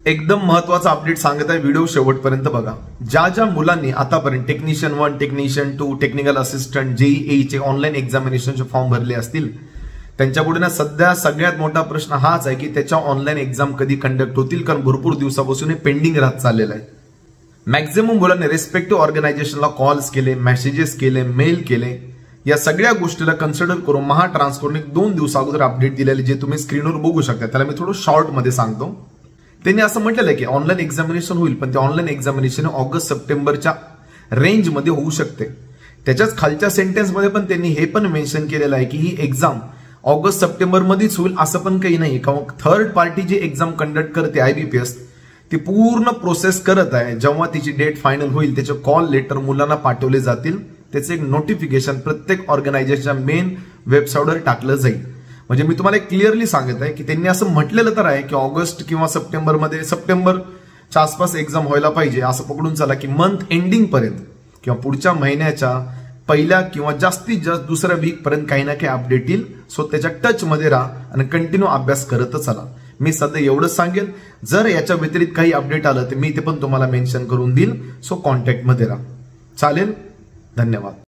एकदम महत्वाचा अपडेट सांगत आहे, व्हिडिओ शेवटपर्यंत बघा। ज्या ज्या मुलांनी आतापर्यंत technician 1, technician 2, technical assistant, JEE चे ऑनलाईन एक्झामिनेशनचे फॉर्म भरले असतील, त्यांच्यापुढे ना सध्या सगळ्यात मोठा प्रश्न हाच आहे की त्याच्या ऑनलाईन एक्झाम कधी कंडक्ट होतील, कारण भरपूर दिवसापासून हे पेंडिंग राहत चाललेलं आहे। मॅक्झिमम मुलांनी रेस्पेक्टिव्ह ऑर्गनायझेशनला कॉल्स केले, मेसेजेस केले, मेल केले, या सगळ्या गोष्टीला कन्सिडर करून महाट्रान्सफरने 2 दिवस अगोदर अपडेट दिलेले, जे तुम्ही स्क्रीनवर बघू शकता। त्याला मी थोडं शॉर्ट मध्ये सांगतो। त्यांनी असं म्हटलेलं आहे की ऑनलाईन एक्झामिनेशन होईल, पण ते ऑनलाईन एक्झामिनेशन ऑगस्ट सप्टेंबरच्या रेंजमध्ये होऊ शकते। त्याच्याच खालच्या सेंटेन्समध्ये पण त्यांनी हे पण मेन्शन केलेलं आहे की ही एक्झाम ऑगस्ट सप्टेंबर मध्येच होईल असं पण काही नाही, कारण थर्ड पार्टी जी एक्झाम कंडक्ट करते IBPS ती पूर्ण प्रोसेस करत आहे। जेव्हा तिची डेट फायनल होईल त्याचे कॉल लेटर मुलांना पाठवले जातील, त्याचे एक नोटिफिकेशन प्रत्येक ऑर्गनायझेशनच्या मेन वेबसाईटवर टाकलं जाईल। म्हणजे मी तुम्हाला क्लिअरली सांगत आहे की त्यांनी असं म्हटलेलं तर आहे की ऑगस्ट किंवा सप्टेंबरमध्ये, सप्टेंबरच्या आसपास एक्झाम व्हायला पाहिजे असं पकडून चला की मंथ एंडिंग पर्यंत किंवा पुढच्या महिन्याच्या पहिल्या किंवा जास्तीत जास्त दुसऱ्या वीक पर्यंत काही ना काही अपडेट येईल। सो त्याच्या टच मध्ये राहा आणि कंटिन्यू अभ्यास करतच चला। मी सध्या एवढंच सांगेल, जर याच्या व्यतिरिक्त काही अपडेट आलं तर मी ते पण तुम्हाला मेन्शन करून देईल। सो कॉन्टॅक्ट मध्ये राहा। चालेल, धन्यवाद।